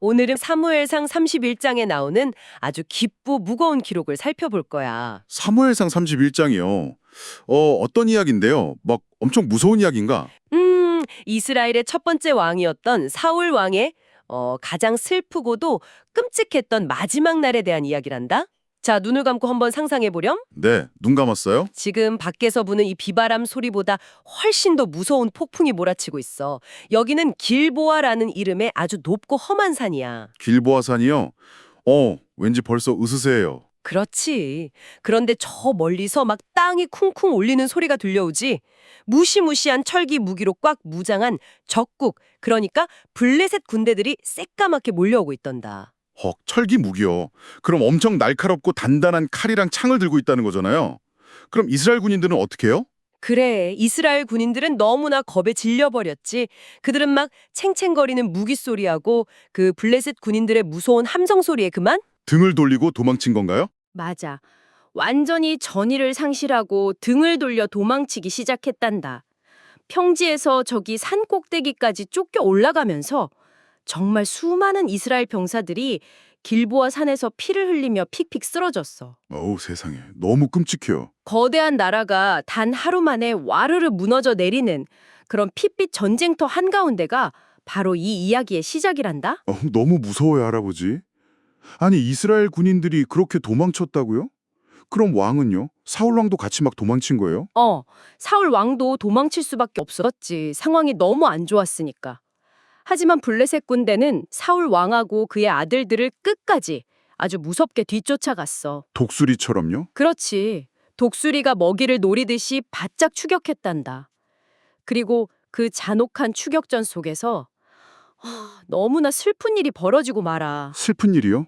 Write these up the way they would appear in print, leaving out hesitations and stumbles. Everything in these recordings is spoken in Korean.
오늘은 사무엘상 31장에 나오는 아주 깊고 무거운 기록을 살펴볼 거야. 사무엘상 31장이요. 어떤 이야기인데요? 막 엄청 무서운 이야기인가? 이스라엘의 첫 번째 왕이었던 사울 왕의 가장 슬프고도 끔찍했던 마지막 날에 대한 이야기란다. 자, 눈을 감고 한번 상상해 보렴. 네, 눈 감았어요? 지금 밖에서 부는 이 비바람 소리보다 훨씬 더 무서운 폭풍이 몰아치고 있어. 여기는 길보아라는 이름의 아주 높고 험한 산이야. 길보아산이요? 왠지 벌써 으스스해요. 그렇지. 그런데 저 멀리서 막 땅이 쿵쿵 울리는 소리가 들려오지. 무시무시한 철기 무기로 꽉 무장한 적국, 그러니까 블레셋 군대들이 새까맣게 몰려오고 있던다. 철기 무기요. 그럼 엄청 날카롭고 단단한 칼이랑 창을 들고 있다는 거잖아요. 그럼 이스라엘 군인들은 어떻게 해요? 그래, 이스라엘 군인들은 너무나 겁에 질려버렸지. 그들은 막 챙챙거리는 무기 소리하고 그 블레셋 군인들의 무서운 함성 소리에 그만? 등을 돌리고 도망친 건가요? 맞아. 완전히 전의를 상실하고 등을 돌려 도망치기 시작했단다. 평지에서 저기 산 꼭대기까지 쫓겨 올라가면서 정말 수많은 이스라엘 병사들이 길보아 산에서 피를 흘리며 픽픽 쓰러졌어. 어우, 세상에. 너무 끔찍해요. 거대한 나라가 단 하루 만에 와르르 무너져 내리는 그런 핏빛 전쟁터 한가운데가 바로 이 이야기의 시작이란다. 너무 무서워요, 할아버지. 아니, 이스라엘 군인들이 그렇게 도망쳤다고요? 그럼 왕은요? 사울 왕도 같이 막 도망친 거예요? 사울 왕도 도망칠 수밖에 없었지. 상황이 너무 안 좋았으니까. 하지만 블레셋 군대는 사울 왕하고 그의 아들들을 끝까지 아주 무섭게 뒤쫓아갔어. 독수리처럼요? 그렇지. 독수리가 먹이를 노리듯이 바짝 추격했단다. 그리고 그 잔혹한 추격전 속에서 너무나 슬픈 일이 벌어지고 말아. 슬픈 일이요?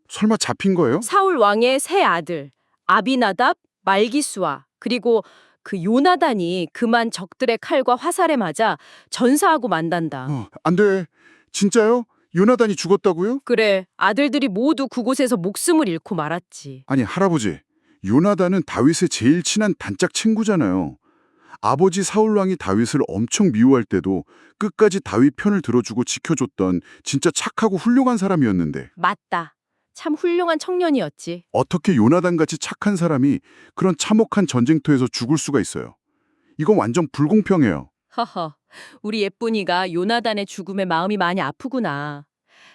설마 잡힌 거예요? 사울 왕의 세 아들 아비나답, 말기수아 그리고 그 요나단이 그만 적들의 칼과 화살에 맞아 전사하고 만단다. 안 돼. 진짜요? 요나단이 죽었다고요? 그래, 아들들이 모두 그곳에서 목숨을 잃고 말았지. 아니, 할아버지. 요나단은 다윗의 제일 친한 단짝 친구잖아요. 아버지 사울왕이 다윗을 엄청 미워할 때도 끝까지 다윗 편을 들어주고 지켜줬던 진짜 착하고 훌륭한 사람이었는데 맞다. 참 훌륭한 청년이었지. 어떻게 요나단같이 착한 사람이 그런 참혹한 전쟁터에서 죽을 수가 있어요. 이건 완전 불공평해요. 허허, 우리 예쁜이가 요나단의 죽음에 마음이 많이 아프구나.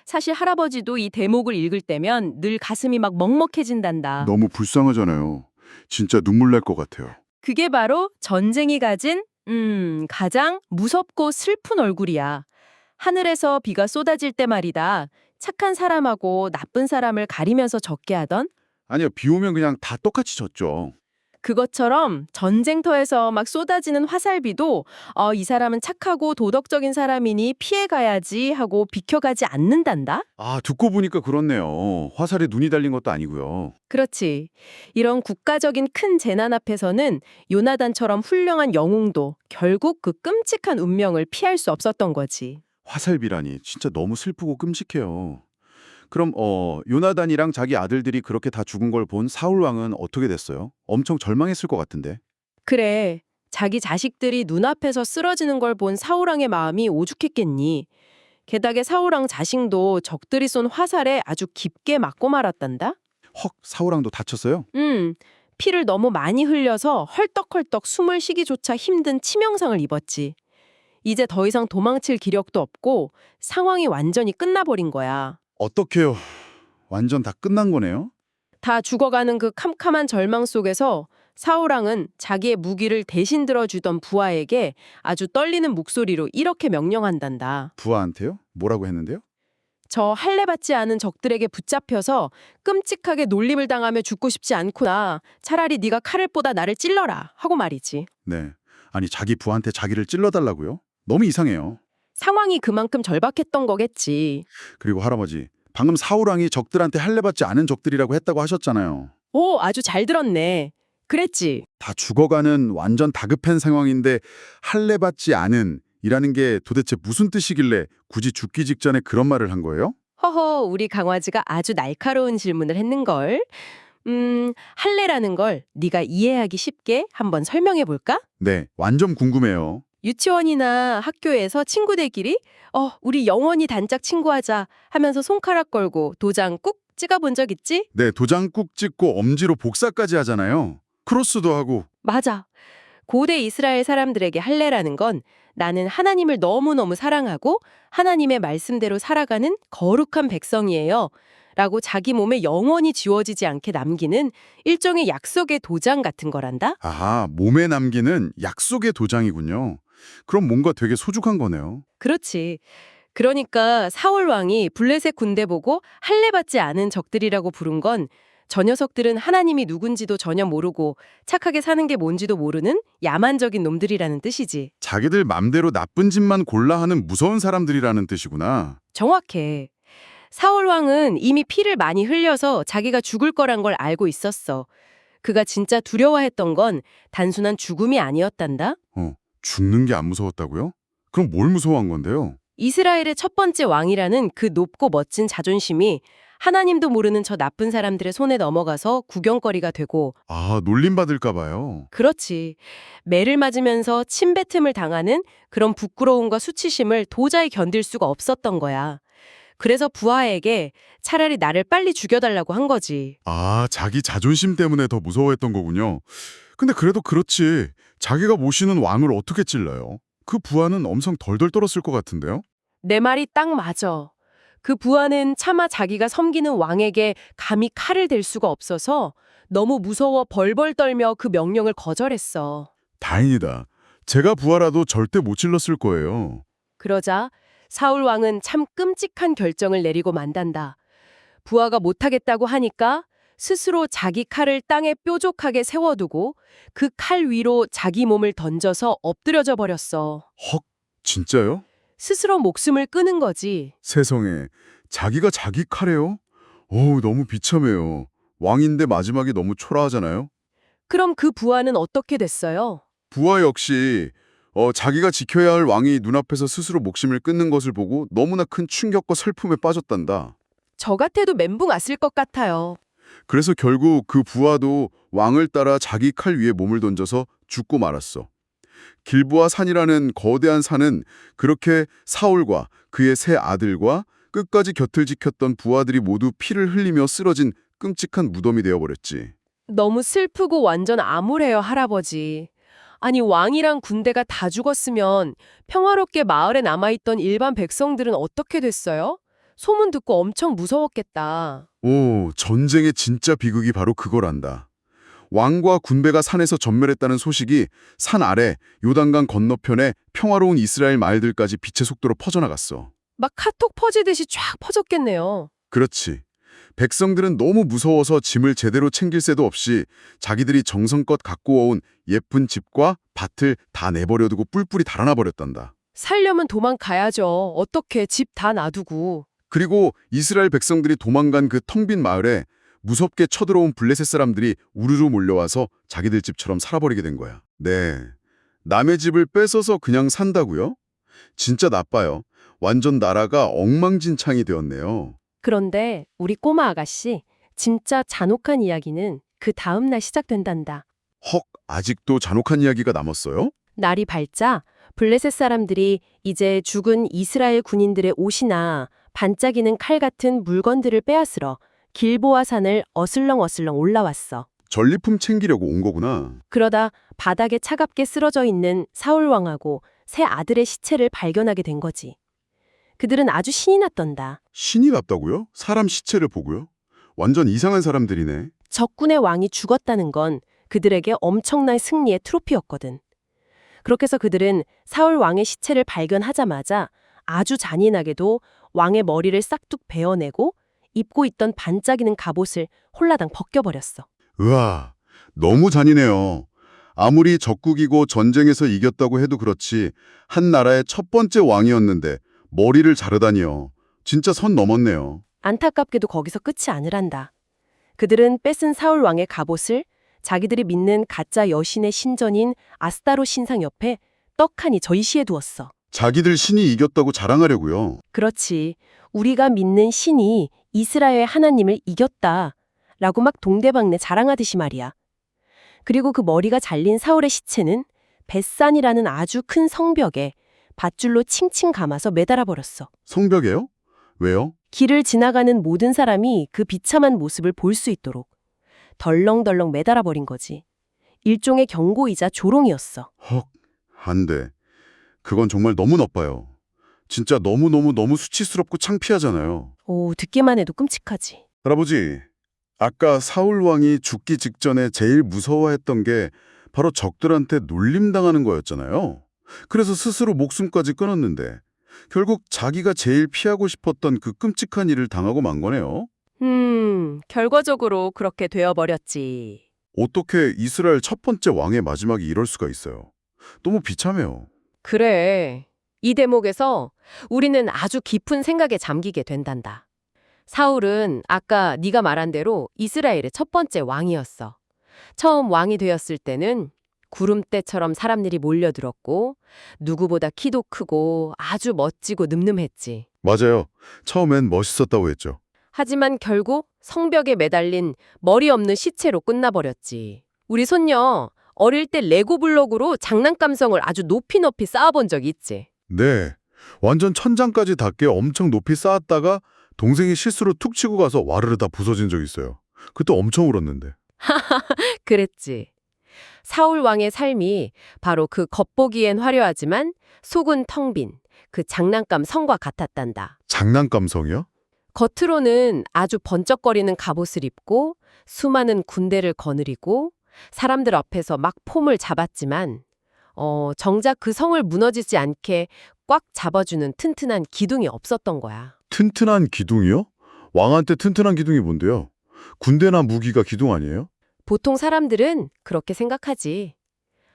사실 할아버지도 이 대목을 읽을 때면 늘 가슴이 막 먹먹해진단다. 너무 불쌍하잖아요. 진짜 눈물 날 것 같아요. 그게 바로 전쟁이 가진 가장 무섭고 슬픈 얼굴이야. 하늘에서 비가 쏟아질 때 말이다. 착한 사람하고 나쁜 사람을 가리면서 적게 하던 아니요, 비 오면 그냥 다 똑같이 졌죠. 그것처럼 전쟁터에서 막 쏟아지는 화살비도 이 사람은 착하고 도덕적인 사람이니 피해가야지 하고 비켜가지 않는단다? 듣고 보니까 그렇네요. 화살에 눈이 달린 것도 아니고요. 그렇지. 이런 국가적인 큰 재난 앞에서는 요나단처럼 훌륭한 영웅도 결국 그 끔찍한 운명을 피할 수 없었던 거지. 화살비라니 진짜 너무 슬프고 끔찍해요. 그럼 요나단이랑 자기 아들들이 그렇게 다 죽은 걸 본 사울 왕은 어떻게 됐어요? 엄청 절망했을 것 같은데. 그래. 자기 자식들이 눈앞에서 쓰러지는 걸 본 사울왕의 마음이 오죽했겠니. 게다가 사울왕 자신도 적들이 쏜 화살에 아주 깊게 맞고 말았단다. 사울 왕도 다쳤어요? 피를 너무 많이 흘려서 헐떡헐떡 숨을 쉬기조차 힘든 치명상을 입었지. 이제 더 이상 도망칠 기력도 없고 상황이 완전히 끝나버린 거야. 어떡해요. 완전 다 끝난 거네요. 다 죽어가는 그 캄캄한 절망 속에서 사울왕은 자기의 무기를 대신 들어주던 부하에게 아주 떨리는 목소리로 이렇게 명령한단다. 부하한테요? 뭐라고 했는데요? 저 할례받지 않은 적들에게 붙잡혀서 끔찍하게 놀림을 당하며 죽고 싶지 않구나. 차라리 네가 칼을 뻗어 나를 찔러라 하고 말이지. 네. 아니, 자기 부하한테 자기를 찔러달라고요? 너무 이상해요. 상황이 그만큼 절박했던 거겠지. 그리고 할아버지, 방금 사울 왕이 적들한테 할례받지 않은 적들이라고 했다고 하셨잖아요. 오, 아주 잘 들었네. 그랬지. 다 죽어가는 완전 다급한 상황인데 할례받지 않은 이라는 게 도대체 무슨 뜻이길래 굳이 죽기 직전에 그런 말을 한 거예요? 허허, 우리 강화지가 아주 날카로운 질문을 했는걸. 할례라는 걸 네가 이해하기 쉽게 한번 설명해 볼까? 네, 완전 궁금해요. 유치원이나 학교에서 친구들끼리 우리 영원히 단짝 친구하자 하면서 손가락 걸고 도장 꾹 찍어본 적 있지? 네, 도장 꾹 찍고 엄지로 복사까지 하잖아요. 크로스도 하고. 맞아. 고대 이스라엘 사람들에게 할례라는 건 나는 하나님을 너무너무 사랑하고 하나님의 말씀대로 살아가는 거룩한 백성이에요. 라고 자기 몸에 영원히 지워지지 않게 남기는 일종의 약속의 도장 같은 거란다? 아하, 몸에 남기는 약속의 도장이군요. 그럼 뭔가 되게 소중한 거네요. 그렇지. 그러니까 사울 왕이 블레셋 군대 보고 할례받지 않은 적들이라고 부른 건 저 녀석들은 하나님이 누군지도 전혀 모르고 착하게 사는 게 뭔지도 모르는 야만적인 놈들이라는 뜻이지. 자기들 맘대로 나쁜 짓만 골라 하는 무서운 사람들이라는 뜻이구나. 정확해. 사울 왕은 이미 피를 많이 흘려서 자기가 죽을 거란 걸 알고 있었어. 그가 진짜 두려워했던 건 단순한 죽음이 아니었단다. 죽는 게 안 무서웠다고요? 그럼 뭘 무서워한 건데요? 이스라엘의 첫 번째 왕이라는 그 높고 멋진 자존심이 하나님도 모르는 저 나쁜 사람들의 손에 넘어가서 구경거리가 되고, 아, 놀림받을까 봐요. 그렇지. 매를 맞으면서 침뱉음을 당하는 그런 부끄러움과 수치심을 도저히 견딜 수가 없었던 거야. 그래서 부하에게 차라리 나를 빨리 죽여달라고 한 거지. 아, 자기 자존심 때문에 더 무서워했던 거군요. 근데 그래도 그렇지. 자기가 모시는 왕을 어떻게 찔러요? 그 부하는 엄청 덜덜 떨었을 것 같은데요? 내 말이 딱 맞아. 그 부하는 차마 자기가 섬기는 왕에게 감히 칼을 댈 수가 없어서 너무 무서워 벌벌 떨며 그 명령을 거절했어. 다행이다. 제가 부하라도 절대 못 찔렀을 거예요. 그러자 사울 왕은 참 끔찍한 결정을 내리고 만단다. 부하가 못하겠다고 하니까 스스로 자기 칼을 땅에 뾰족하게 세워두고 그 칼 위로 자기 몸을 던져서 엎드려져 버렸어. 헉, 진짜요? 스스로 목숨을 끊은 거지. 세상에, 자기가 자기 칼에요? 어우, 너무 비참해요. 왕인데 마지막이 너무 초라하잖아요? 그럼 그 부하는 어떻게 됐어요? 부하 역시 자기가 지켜야 할 왕이 눈앞에서 스스로 목숨을 끊는 것을 보고 너무나 큰 충격과 슬픔에 빠졌단다. 저 같아도 멘붕 왔을 것 같아요. 그래서 결국 그 부하도 왕을 따라 자기 칼 위에 몸을 던져서 죽고 말았어. 길보아 산이라는 거대한 산은 그렇게 사울과 그의 세 아들과 끝까지 곁을 지켰던 부하들이 모두 피를 흘리며 쓰러진 끔찍한 무덤이 되어버렸지. 너무 슬프고 완전 암울해요, 할아버지. 아니, 왕이랑 군대가 다 죽었으면 평화롭게 마을에 남아있던 일반 백성들은 어떻게 됐어요? 소문 듣고 엄청 무서웠겠다. 오, 전쟁의 진짜 비극이 바로 그거란다. 왕과 군대가 산에서 전멸했다는 소식이 산 아래 요단강 건너편에 평화로운 이스라엘 마을들까지 빛의 속도로 퍼져나갔어. 막 카톡 퍼지듯이 쫙 퍼졌겠네요. 그렇지. 백성들은 너무 무서워서 짐을 제대로 챙길 새도 없이 자기들이 정성껏 갖고 온 예쁜 집과 밭을 다 내버려두고 뿔뿔이 달아나 버렸단다. 살려면 도망가야죠. 어떻게 집 다 놔두고. 그리고 이스라엘 백성들이 도망간 그 텅 빈 마을에 무섭게 쳐들어온 블레셋 사람들이 우르르 몰려와서 자기들 집처럼 살아버리게 된 거야. 네, 남의 집을 뺏어서 그냥 산다고요? 진짜 나빠요. 완전 나라가 엉망진창이 되었네요. 그런데 우리 꼬마 아가씨, 진짜 잔혹한 이야기는 그 다음 날 시작된단다. 헉, 아직도 잔혹한 이야기가 남았어요? 날이 밝자 블레셋 사람들이 이제 죽은 이스라엘 군인들의 옷이나 반짝이는 칼 같은 물건들을 빼앗으러 길보아 산을 어슬렁어슬렁 올라왔어. 전리품 챙기려고 온 거구나. 그러다 바닥에 차갑게 쓰러져 있는 사울 왕하고 세 아들의 시체를 발견하게 된 거지. 그들은 아주 신이 났던다. 신이 났다고요? 사람 시체를 보고요? 완전 이상한 사람들이네. 적군의 왕이 죽었다는 건 그들에게 엄청난 승리의 트로피였거든. 그렇게 해서 그들은 사울 왕의 시체를 발견하자마자 아주 잔인하게도 왕의 머리를 싹둑 베어내고 입고 있던 반짝이는 갑옷을 홀라당 벗겨버렸어. 으아, 너무 잔인해요. 아무리 적국이고 전쟁에서 이겼다고 해도 그렇지 한 나라의 첫 번째 왕이었는데 머리를 자르다니요. 진짜 선 넘었네요. 안타깝게도 거기서 끝이 아니란다. 그들은 뺏은 사울 왕의 갑옷을 자기들이 믿는 가짜 여신의 신전인 아스타로 신상 옆에 떡하니 전시해 두었어. 자기들 신이 이겼다고 자랑하려고요. 그렇지. 우리가 믿는 신이 이스라엘 하나님을 이겼다. 라고 막 동대방네 자랑하듯이 말이야. 그리고 그 머리가 잘린 사울의 시체는 벳산이라는 아주 큰 성벽에 밧줄로 칭칭 감아서 매달아 버렸어. 성벽에요? 왜요? 길을 지나가는 모든 사람이 그 비참한 모습을 볼 수 있도록 덜렁덜렁 매달아 버린 거지. 일종의 경고이자 조롱이었어. 헉, 안 돼. 그건 정말 너무 나빠요. 진짜 너무 수치스럽고 창피하잖아요. 오, 듣기만 해도 끔찍하지. 할아버지, 아까 사울 왕이 죽기 직전에 제일 무서워했던 게 바로 적들한테 놀림당하는 거였잖아요. 그래서 스스로 목숨까지 끊었는데 결국 자기가 제일 피하고 싶었던 그 끔찍한 일을 당하고 만 거네요. 결과적으로 그렇게 되어버렸지. 어떻게 이스라엘 첫 번째 왕의 마지막이 이럴 수가 있어요. 너무 비참해요. 그래. 이 대목에서 우리는 아주 깊은 생각에 잠기게 된단다. 사울은 아까 네가 말한 대로 이스라엘의 첫 번째 왕이었어. 처음 왕이 되었을 때는 구름대처럼 사람들이 몰려들었고 누구보다 키도 크고 아주 멋지고 늠름했지. 맞아요. 처음엔 멋있었다고 했죠. 하지만 결국 성벽에 매달린 머리 없는 시체로 끝나버렸지. 우리 손녀 어릴 때 레고 블록으로 장난감성을 아주 높이 쌓아본 적 있지. 네. 완전 천장까지 닿게 엄청 높이 쌓았다가 동생이 실수로 툭 치고 가서 와르르 다 부서진 적 있어요. 그때 엄청 울었는데. 그랬지. 사울 왕의 삶이 바로 그 겉보기엔 화려하지만 속은 텅 빈 그 장난감 성과 같았단다. 장난감성이요? 겉으로는 아주 번쩍거리는 갑옷을 입고 수많은 군대를 거느리고 사람들 앞에서 막 폼을 잡았지만 정작 그 성을 무너지지 않게 꽉 잡아주는 튼튼한 기둥이 없었던 거야. 튼튼한 기둥이요? 왕한테 튼튼한 기둥이 뭔데요? 군대나 무기가 기둥 아니에요? 보통 사람들은 그렇게 생각하지.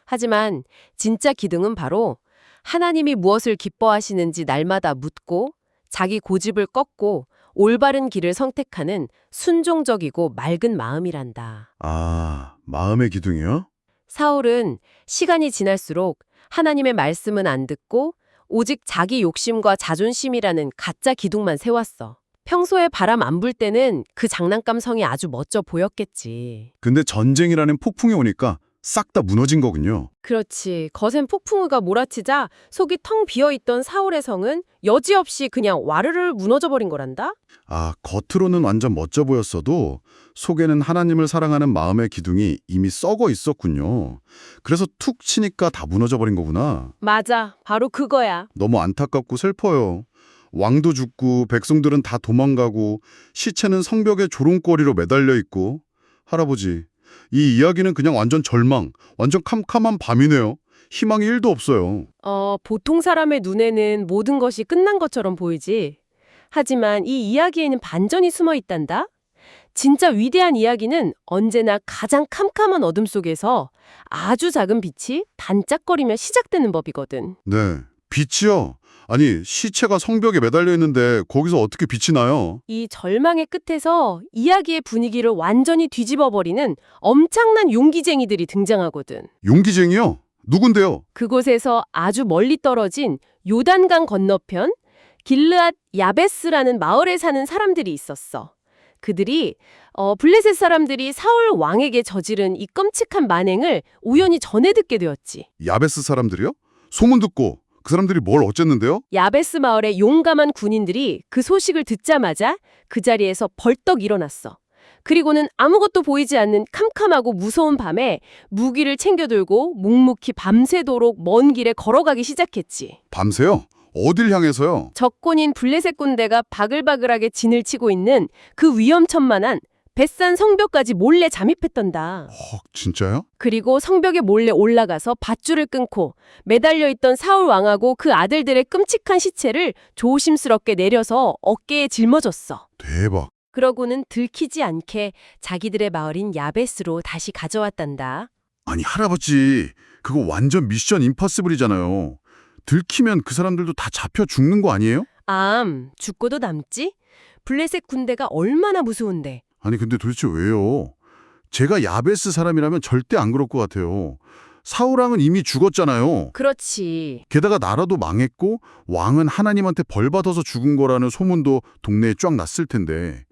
하지만 진짜 기둥은 바로 하나님이 무엇을 기뻐하시는지 날마다 묻고 자기 고집을 꺾고 올바른 길을 선택하는 순종적이고 맑은 마음이란다. 아, 마음의 기둥이요? 사울은 시간이 지날수록 하나님의 말씀은 안 듣고 오직 자기 욕심과 자존심이라는 가짜 기둥만 세웠어. 평소에 바람 안 불 때는 그 장난감 성이 아주 멋져 보였겠지. 근데 전쟁이라는 폭풍이 오니까 싹 다 무너진 거군요. 그렇지. 거센 폭풍우가 몰아치자 속이 텅 비어있던 사울의 성은 여지없이 그냥 와르르 무너져버린 거란다? 아, 겉으로는 완전 멋져 보였어도 속에는 하나님을 사랑하는 마음의 기둥이 이미 썩어 있었군요. 그래서 툭 치니까 다 무너져 버린 거구나. 맞아. 바로 그거야. 너무 안타깝고 슬퍼요. 왕도 죽고 백성들은 다 도망가고 시체는 성벽에 조롱거리로 매달려 있고. 할아버지, 이 이야기는 그냥 완전 절망, 완전 캄캄한 밤이네요. 희망이 1도 없어요. 보통 사람의 눈에는 모든 것이 끝난 것처럼 보이지. 하지만 이 이야기에는 반전이 숨어 있단다. 진짜 위대한 이야기는 언제나 가장 캄캄한 어둠 속에서 아주 작은 빛이 반짝거리며 시작되는 법이거든. 네, 빛이요? 아니, 시체가 성벽에 매달려 있는데 거기서 어떻게 빛이 나요? 이 절망의 끝에서 이야기의 분위기를 완전히 뒤집어버리는 엄청난 용기쟁이들이 등장하거든. 용기쟁이요? 누군데요? 그곳에서 아주 멀리 떨어진 요단강 건너편 길르앗 야베스라는 마을에 사는 사람들이 있었어. 그들이 블레셋 사람들이 사울 왕에게 저지른 이 끔찍한 만행을 우연히 전해 듣게 되었지. 야베스 사람들이요? 소문 듣고 그 사람들이 뭘 어쨌는데요? 야베스 마을의 용감한 군인들이 그 소식을 듣자마자 그 자리에서 벌떡 일어났어. 그리고는 아무것도 보이지 않는 캄캄하고 무서운 밤에 무기를 챙겨 들고 묵묵히 밤새도록 먼 길에 걸어가기 시작했지. 밤새요? 어딜 향해서요? 적군인 블레셋 군대가 바글바글하게 진을 치고 있는 그 위험천만한 벳산 성벽까지 몰래 잠입했던다. 진짜요? 그리고 성벽에 몰래 올라가서 밧줄을 끊고 매달려 있던 사울 왕하고 그 아들들의 끔찍한 시체를 조심스럽게 내려서 어깨에 짊어졌어. 대박. 그러고는 들키지 않게 자기들의 마을인 야베스로 다시 가져왔단다. 아니, 할아버지, 그거 완전 미션 임파서블이잖아요. 들키면 그 사람들도 다 잡혀 죽는 거 아니에요? 죽고도 남지? 블레셋 군대가 얼마나 무서운데. 아니, 근데 도대체 왜요? 제가 야베스 사람이라면 절대 안 그럴 것 같아요. 사울왕은 이미 죽었잖아요. 그렇지. 게다가 나라도 망했고 왕은 하나님한테 벌 받아서 죽은 거라는 소문도 동네에 쫙 났을 텐데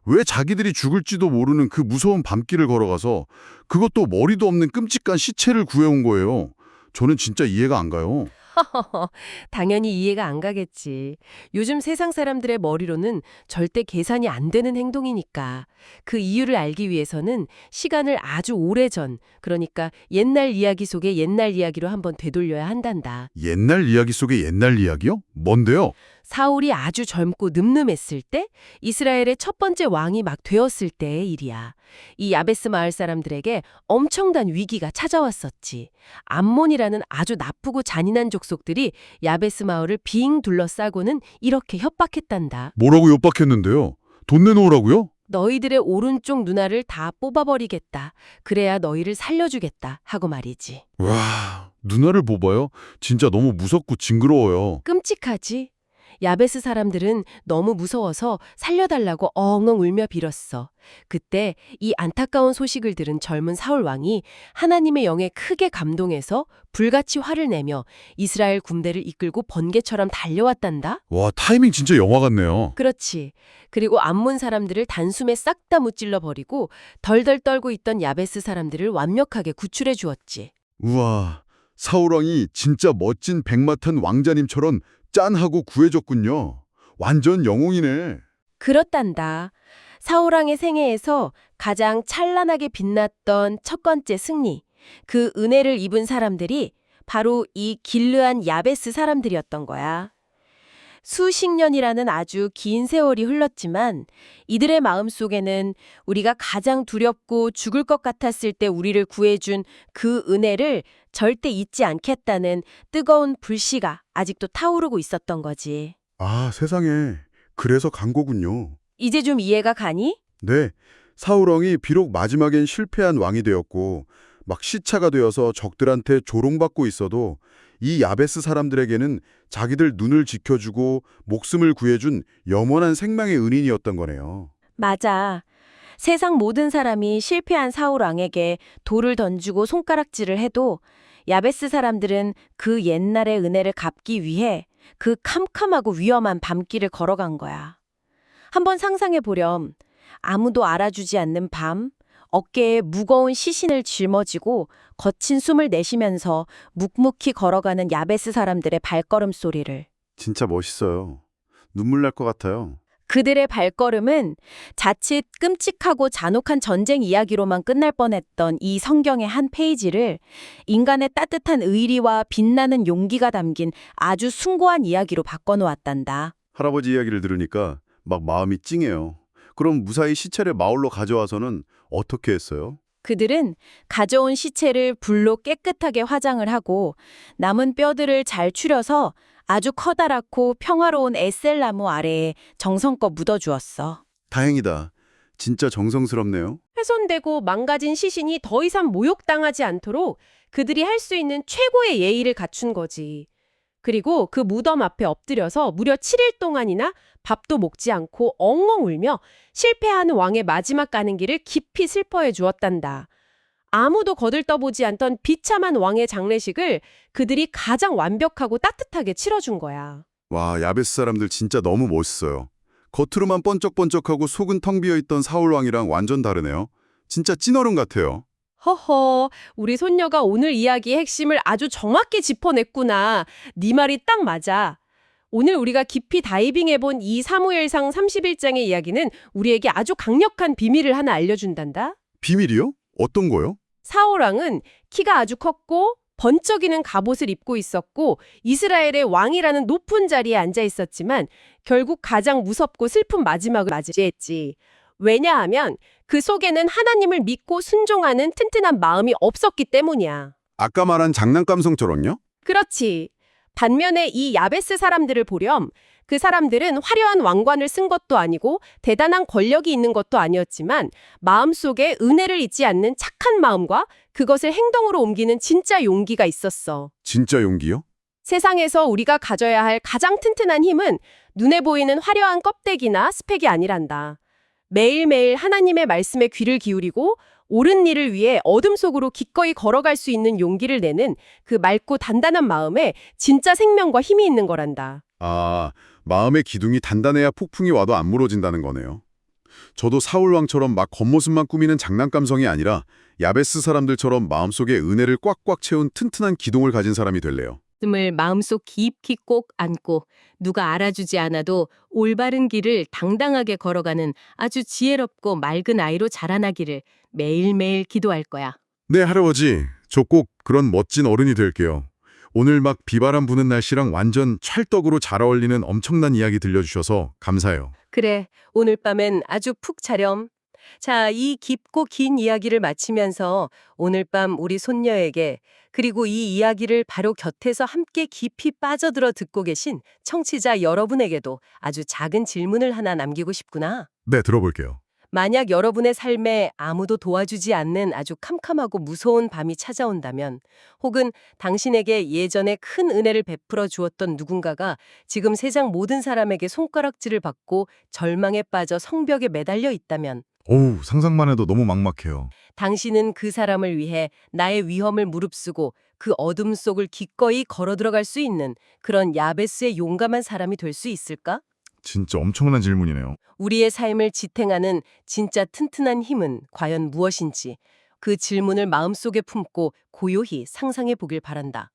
왜 자기들이 죽을지도 모르는 그 무서운 밤길을 걸어가서 그것도 머리도 없는 끔찍한 시체를 구해온 거예요. 저는 진짜 이해가 안 가요. 당연히 이해가 안 가겠지. 요즘 세상 사람들의 머리로는 절대 계산이 안 되는 행동이니까. 그 이유를 알기 위해서는 시간을 아주 오래전, 그러니까 옛날 이야기 속의 옛날 이야기로 한번 되돌려야 한단다. 옛날 이야기 속의 옛날 이야기요? 뭔데요? 사울이 아주 젊고 늠름했을 때, 이스라엘의 첫 번째 왕이 막 되었을 때의 일이야. 이 야베스 마을 사람들에게 엄청난 위기가 찾아왔었지. 암몬이라는 아주 나쁘고 잔인한 족속들이 야베스 마을을 빙 둘러싸고는 이렇게 협박했단다. 뭐라고 협박했는데요? 돈 내놓으라고요? 너희들의 오른쪽 눈알을 다 뽑아버리겠다. 그래야 너희를 살려주겠다. 하고 말이지. 와, 누나를 뽑아요? 진짜 너무 무섭고 징그러워요. 끔찍하지? 야베스 사람들은 너무 무서워서 살려달라고 엉엉 울며 빌었어. 그때 이 안타까운 소식을 들은 젊은 사울 왕이 하나님의 영에 크게 감동해서 불같이 화를 내며 이스라엘 군대를 이끌고 번개처럼 달려왔단다? 와, 타이밍 진짜 영화 같네요. 그렇지. 그리고 암몬 사람들을 단숨에 싹 다 무찔러 버리고 덜덜 떨고 있던 야베스 사람들을 완벽하게 구출해 주었지. 우와, 사울왕이 진짜 멋진 백마탄 왕자님처럼 짠하고 구해줬군요. 완전 영웅이네. 그렇단다. 사울왕의 생애에서 가장 찬란하게 빛났던 첫 번째 승리. 그 은혜를 입은 사람들이 바로 이 길르한 야베스 사람들이었던 거야. 수십 년이라는 아주 긴 세월이 흘렀지만 이들의 마음속에는 우리가 가장 두렵고 죽을 것 같았을 때 우리를 구해준 그 은혜를 절대 잊지 않겠다는 뜨거운 불씨가 아직도 타오르고 있었던 거지. 아, 세상에. 그래서 간 거군요. 이제 좀 이해가 가니? 네, 사울왕이 비록 마지막엔 실패한 왕이 되었고 막 시차가 되어서 적들한테 조롱받고 있어도 이 야베스 사람들에게는 자기들 눈을 지켜주고 목숨을 구해준 영원한 생명의 은인이었던 거네요. 맞아. 세상 모든 사람이 실패한 사울 왕에게 돌을 던지고 손가락질을 해도 야베스 사람들은 그 옛날의 은혜를 갚기 위해 그 캄캄하고 위험한 밤길을 걸어간 거야. 한번 상상해 보렴. 아무도 알아주지 않는 밤, 어깨에 무거운 시신을 짊어지고 거친 숨을 내쉬면서 묵묵히 걸어가는 야베스 사람들의 발걸음 소리를. 진짜 멋있어요. 눈물 날 것 같아요. 그들의 발걸음은 자칫 끔찍하고 잔혹한 전쟁 이야기로만 끝날 뻔했던 이 성경의 한 페이지를 인간의 따뜻한 의리와 빛나는 용기가 담긴 아주 숭고한 이야기로 바꿔놓았단다. 할아버지 이야기를 들으니까 막 마음이 찡해요. 그럼 무사히 시체를 마을로 가져와서는 어떻게 했어요? 그들은 가져온 시체를 불로 깨끗하게 화장을 하고 남은 뼈들을 잘 추려서 아주 커다랗고 평화로운 에셀나무 아래에 정성껏 묻어주었어. 다행이다. 진짜 정성스럽네요. 훼손되고 망가진 시신이 더 이상 모욕당하지 않도록 그들이 할 수 있는 최고의 예의를 갖춘 거지. 그리고 그 무덤 앞에 엎드려서 무려 7일 동안이나 밥도 먹지 않고 엉엉 울며 실패하는 왕의 마지막 가는 길을 깊이 슬퍼해 주었단다. 아무도 거들떠보지 않던 비참한 왕의 장례식을 그들이 가장 완벽하고 따뜻하게 치러준 거야. 와, 야베스 사람들 진짜 너무 멋있어요. 겉으로만 번쩍번쩍하고 속은 텅 비어있던 사울왕이랑 완전 다르네요. 진짜 찐어른 같아요. 허허, 우리 손녀가 오늘 이야기의 핵심을 아주 정확히 짚어냈구나. 네 말이 딱 맞아. 오늘 우리가 깊이 다이빙해본 이 사무엘상 31장의 이야기는 우리에게 아주 강력한 비밀을 하나 알려준단다. 비밀이요? 어떤 거요? 사울왕은 키가 아주 컸고 번쩍이는 갑옷을 입고 있었고 이스라엘의 왕이라는 높은 자리에 앉아 있었지만 결국 가장 무섭고 슬픈 마지막을 맞이했지. 왜냐하면 그 속에는 하나님을 믿고 순종하는 튼튼한 마음이 없었기 때문이야. 아까 말한 장난감성처럼요? 그렇지. 반면에 이 야베스 사람들을 보렴. 그 사람들은 화려한 왕관을 쓴 것도 아니고 대단한 권력이 있는 것도 아니었지만 마음속에 은혜를 잊지 않는 착한 마음과 그것을 행동으로 옮기는 진짜 용기가 있었어. 진짜 용기요? 세상에서 우리가 가져야 할 가장 튼튼한 힘은 눈에 보이는 화려한 껍데기나 스펙이 아니란다. 매일매일 하나님의 말씀에 귀를 기울이고 옳은 일을 위해 어둠 속으로 기꺼이 걸어갈 수 있는 용기를 내는 그 맑고 단단한 마음에 진짜 생명과 힘이 있는 거란다. 아, 마음의 기둥이 단단해야 폭풍이 와도 안 무너진다는 거네요. 저도 사울왕처럼 막 겉모습만 꾸미는 장난감성이 아니라 야베스 사람들처럼 마음속에 은혜를 꽉꽉 채운 튼튼한 기둥을 가진 사람이 될래요. 말씀을 마음속 깊이 꼭 안고 누가 알아주지 않아도 올바른 길을 당당하게 걸어가는 아주 지혜롭고 맑은 아이로 자라나기를 매일매일 기도할 거야. 네, 할아버지. 저 꼭 그런 멋진 어른이 될게요. 오늘 막 비바람 부는 날씨랑 완전 찰떡으로 잘 어울리는 엄청난 이야기 들려주셔서 감사해요. 그래, 오늘 밤엔 아주 푹 자렴. 자, 이 깊고 긴 이야기를 마치면서 오늘 밤 우리 손녀에게 그리고 이 이야기를 바로 곁에서 함께 깊이 빠져들어 듣고 계신 청취자 여러분에게도 아주 작은 질문을 하나 남기고 싶구나. 네, 들어볼게요. 만약 여러분의 삶에 아무도 도와주지 않는 아주 캄캄하고 무서운 밤이 찾아온다면, 혹은 당신에게 예전에 큰 은혜를 베풀어 주었던 누군가가 지금 세상 모든 사람에게 손가락질을 받고 절망에 빠져 성벽에 매달려 있다면, 어우, 상상만 해도 너무 막막해요. 당신은 그 사람을 위해 나의 위험을 무릅쓰고 그 어둠 속을 기꺼이 걸어 들어갈 수 있는 그런 야베스의 용감한 사람이 될 수 있을까? 진짜 엄청난 질문이네요. 우리의 삶을 지탱하는 진짜 튼튼한 힘은 과연 무엇인지 그 질문을 마음속에 품고 고요히 상상해 보길 바란다.